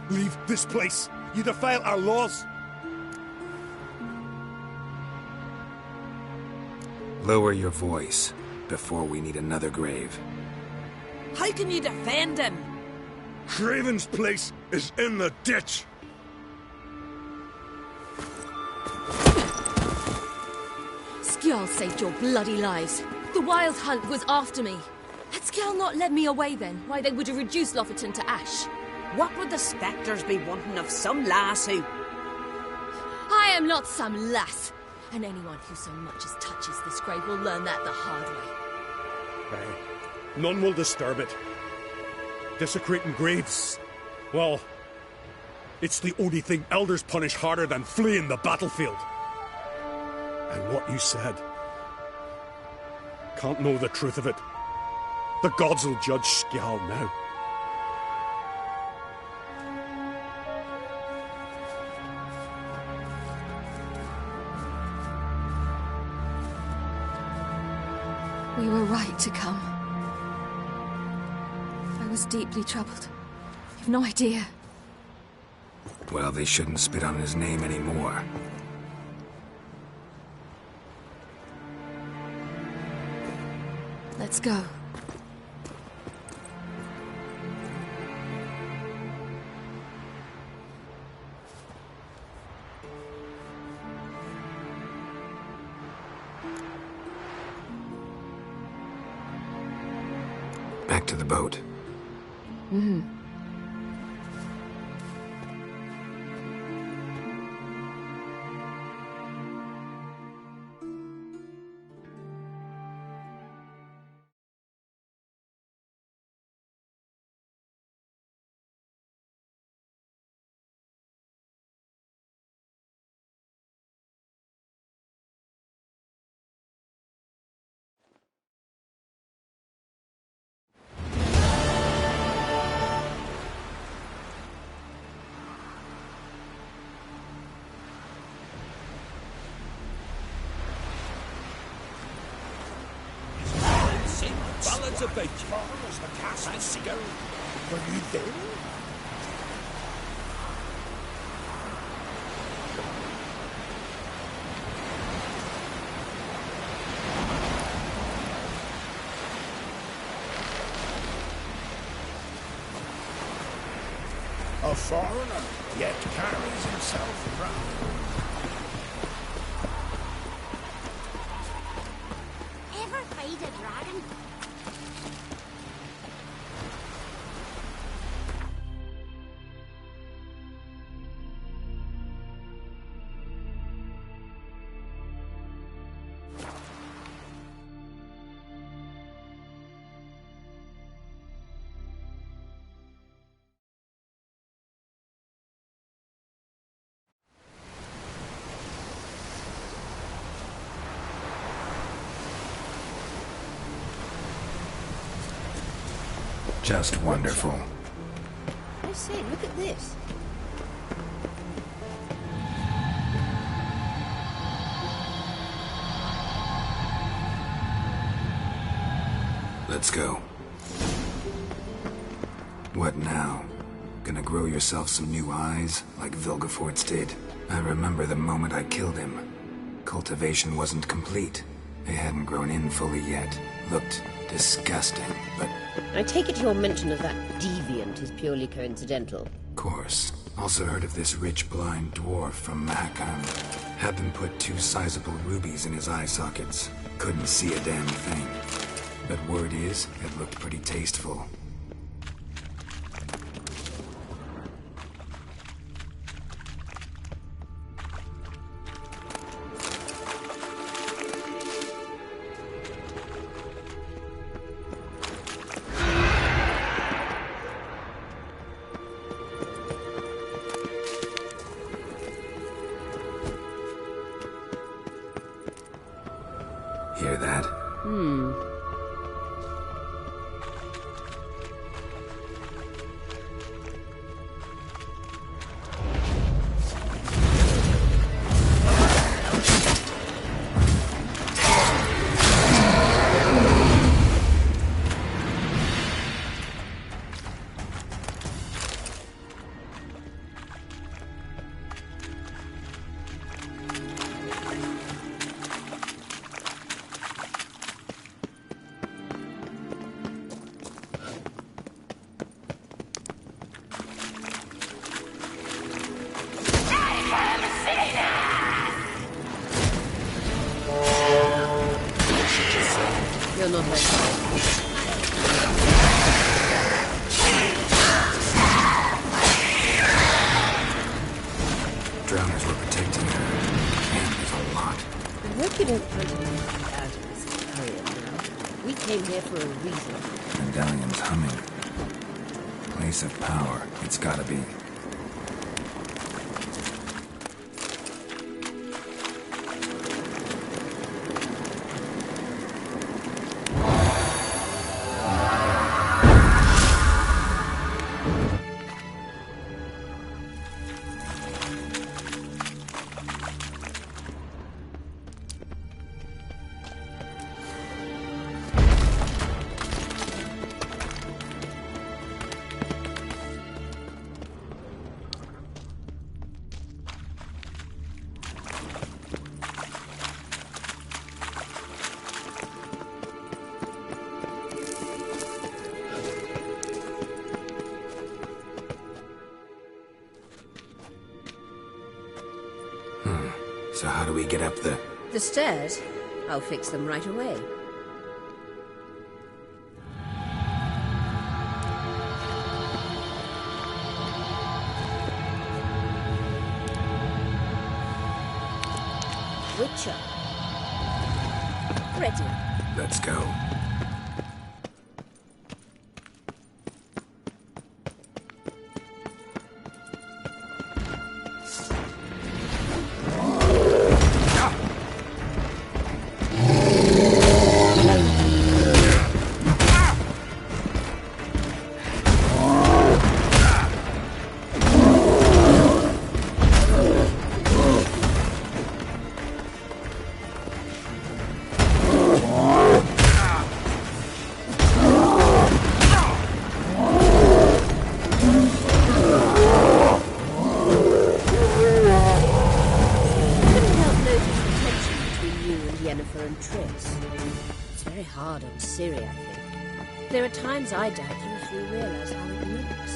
Leave this place. You defile our laws. Lower your voice before we need another grave. How can you defend him? Craven's place is in the ditch. Skjal saved your bloody lives. The Wild Hunt was after me. Had Skell not led me away then, why they would have reduced Lofferton to ash. What would the spectres be wanting of some lass who... I am not some lass, and anyone who so much as touches this grave will learn that the hard way. None will disturb it. Desecrating graves, well, it's the only thing elders punish harder than fleeing the battlefield. And what you said, can't know the truth of it. The gods will judge Skjal now. We were right to come. I was deeply troubled. You've no idea. Well, they shouldn't spit on his name anymore. Let's go. Back to the boat. Mm-hmm. Ballads about you. Was the castle Skjal? Were you there? A foreigner, yet carries himself proud. Ever fight a dragon? Just wonderful. I say, look at this. Let's go. What now? Gonna grow yourself some new eyes, like Vilgefortz did? I remember the moment I killed him. Cultivation wasn't complete. They hadn't grown in fully yet. Looked disgusting, but... I take it your mention of that deviant is purely coincidental. Of course. Also heard of this rich blind dwarf from Mahakam. Had them put 2 sizable rubies in his eye sockets. Couldn't see a damn thing. But word is, it looked pretty tasteful. Hear that? You're not very Drowners were protecting her. Man, there's a lot. I hope you don't plan to leave out of this period now. We came here for a reason. Medallion's humming. Place of power. It's gotta be. So how do we get up the... The stairs? I'll fix them right away. Witcher. Ready. Let's go. I doubt you if you realize how it looks.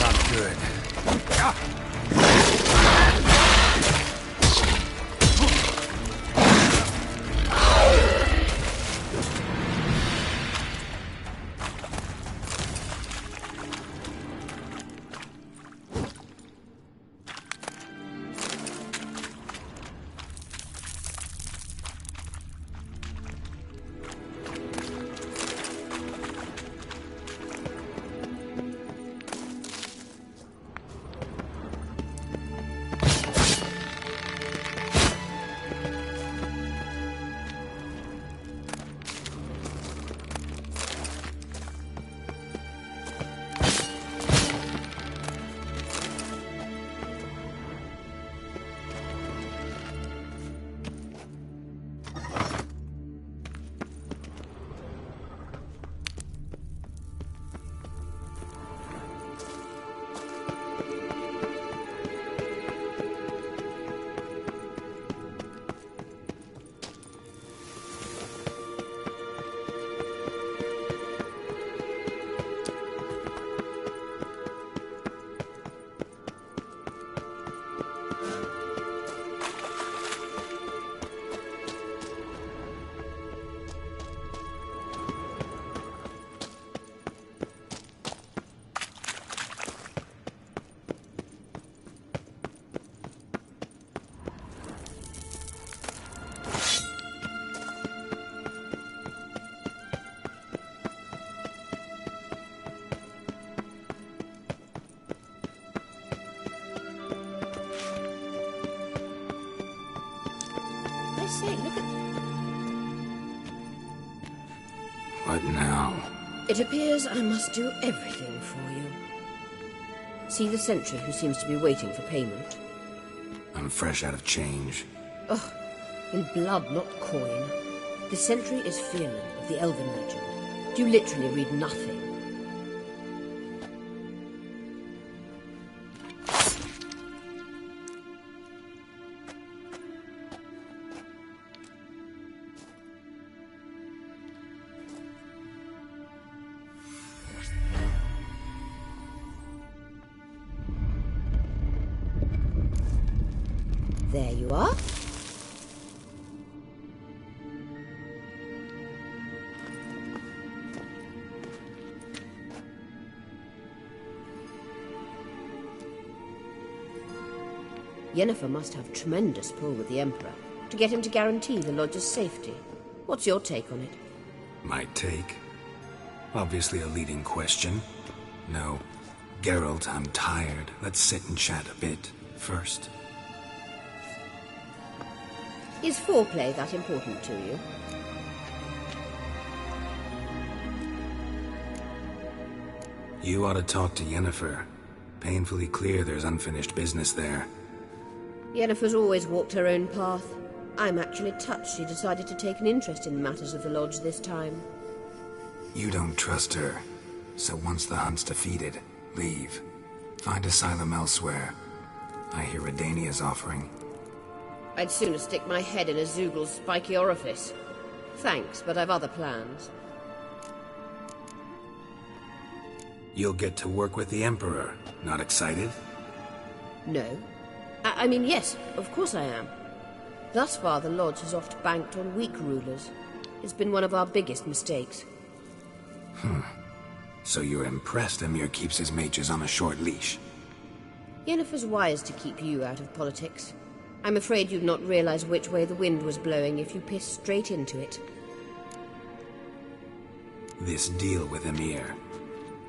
Not good. Say, look at... What now? It appears I must do everything for you. See the sentry who seems to be waiting for payment? I'm fresh out of change. Ugh, in blood, not coin. The sentry is Fearman of the Elven Legend. You literally read nothing. There you are. Yennefer must have tremendous pull with the Emperor to get him to guarantee the Lodge's safety. What's your take on it? My take? Obviously a leading question. No. Geralt, I'm tired. Let's sit and chat a bit first. Is foreplay that important to you? You ought to talk to Yennefer. Painfully clear there's unfinished business there. Yennefer's always walked her own path. I'm actually touched she decided to take an interest in the matters of the Lodge this time. You don't trust her. So once the hunt's defeated, leave. Find asylum elsewhere. I hear Redania's offering. I'd sooner stick my head in a Zoogl's spiky orifice. Thanks, but I've other plans. You'll get to work with the Emperor. Not excited? No. I mean, yes, of course I am. Thus far, the Lodge has oft banked on weak rulers. It's been one of our biggest mistakes. So you're impressed Emir keeps his mages on a short leash? Yennefer's wise to keep you out of politics. I'm afraid you'd not realize which way the wind was blowing if you pissed straight into it. This deal with Emir.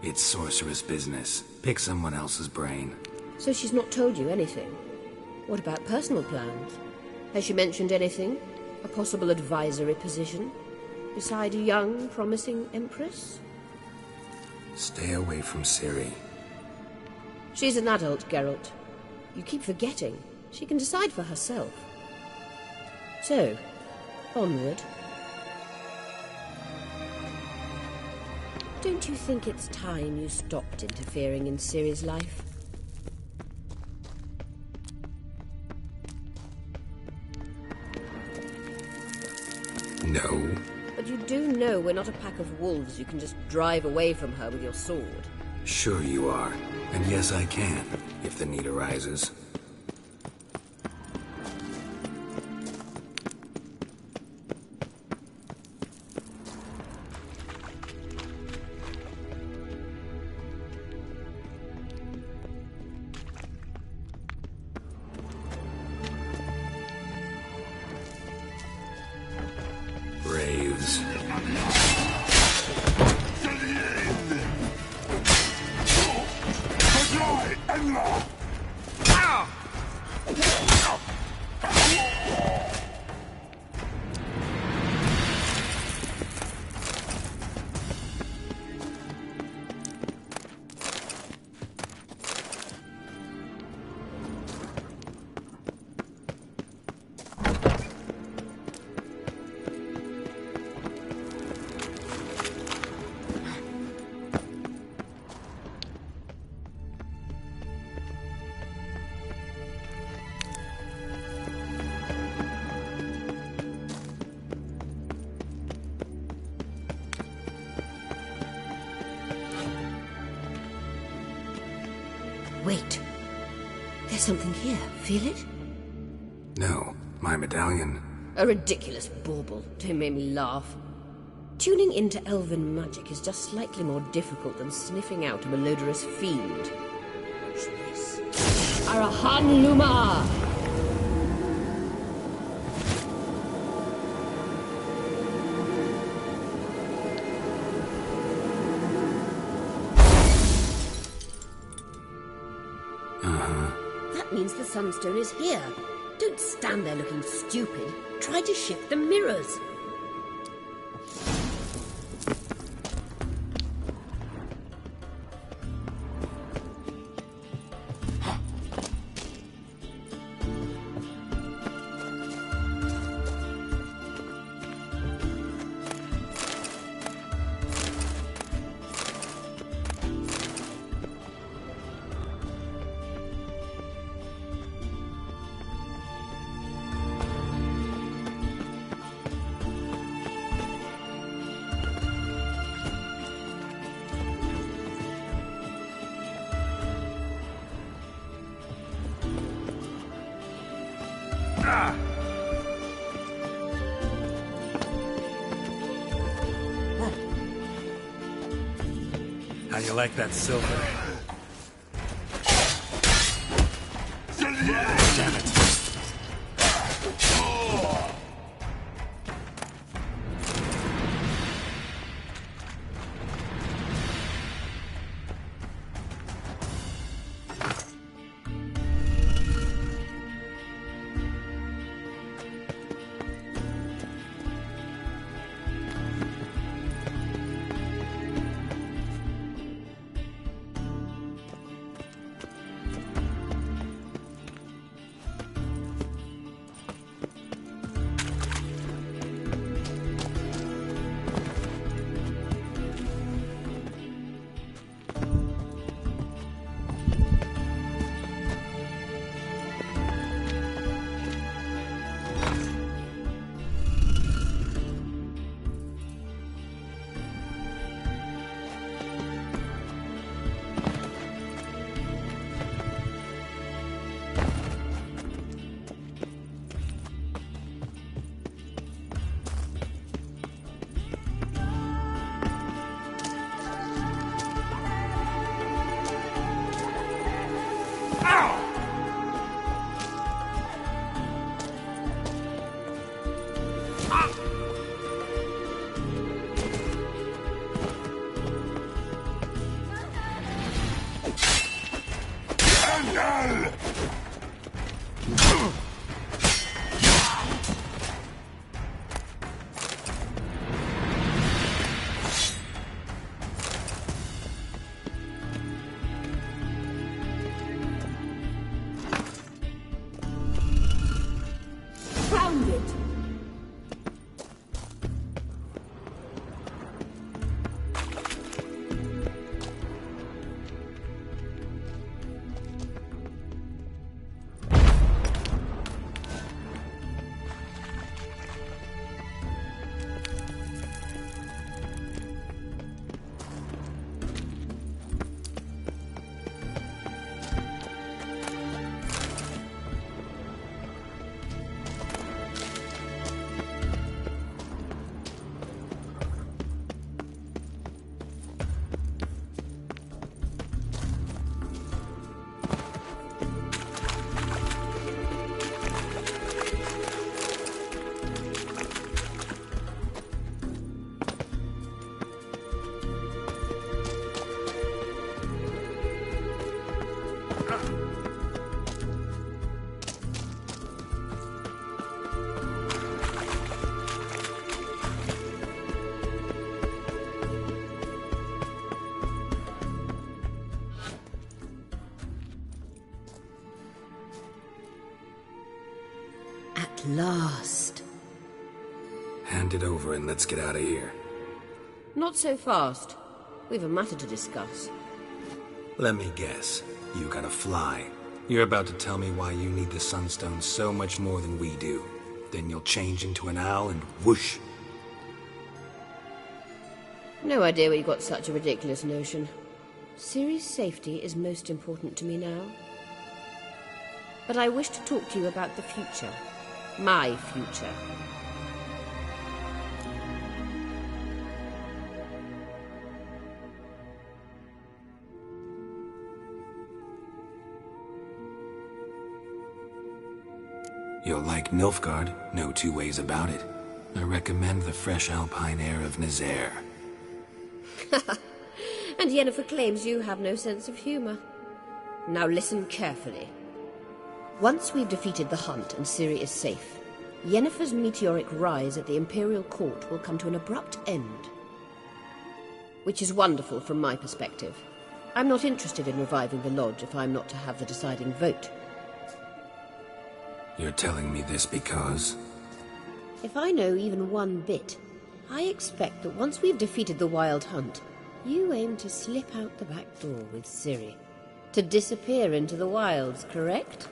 It's sorceress business. Pick someone else's brain. So she's not told you anything? What about personal plans? Has she mentioned anything? A possible advisory position? Beside a young, promising empress? Stay away from Ciri. She's an adult, Geralt. You keep forgetting. She can decide for herself. So, onward. Don't you think it's time you stopped interfering in Ciri's life? No. But you do know we're not a pack of wolves you can just drive away from her with your sword. Sure you are. And yes, I can, if the need arises. Braves. Wait. There's something here. Feel it? No, my medallion. A ridiculous bauble. Don't make me laugh. Tuning into elven magic is just slightly more difficult than sniffing out a malodorous fiend. Watch this. Arahan Luma! That means the Sunstone is here. Don't stand there looking stupid. Try to shift the mirrors. How you like that silver? Damn it. Last. Hand it over and let's get out of here. Not so fast. We've a matter to discuss. Let me guess. You gotta fly. You're about to tell me why you need the Sunstone so much more than we do. Then you'll change into an owl and whoosh. No idea where you got such a ridiculous notion. Ciri's safety is most important to me now. But I wish to talk to you about the future. My future. You'll like Nilfgaard, no two ways about it. I recommend the fresh alpine air of Nazaire. And Yennefer claims you have no sense of humor. Now listen carefully. Once we've defeated the Hunt and Ciri is safe, Yennefer's meteoric rise at the Imperial Court will come to an abrupt end. Which is wonderful from my perspective. I'm not interested in reviving the Lodge if I'm not to have the deciding vote. You're telling me this because... If I know even one bit, I expect that once we've defeated the Wild Hunt, you aim to slip out the back door with Ciri. To disappear into the wilds, correct?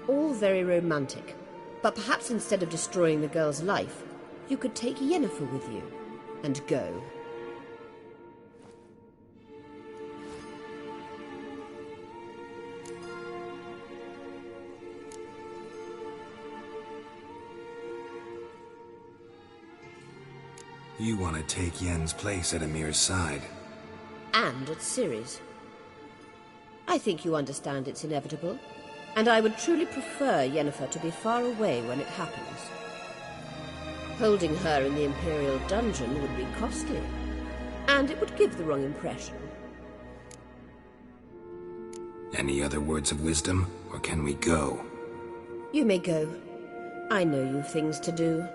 All very romantic, but perhaps instead of destroying the girl's life, you could take Yennefer with you, and go. You want to take Yen's place at Emir's side. and at Ciri's. I think you understand it's inevitable, and I would truly prefer Yennefer to be far away when it happens. Holding her in the Imperial dungeon would be costly, and it would give the wrong impression. Any other words of wisdom, or can we go? You may go. I know you've things to do.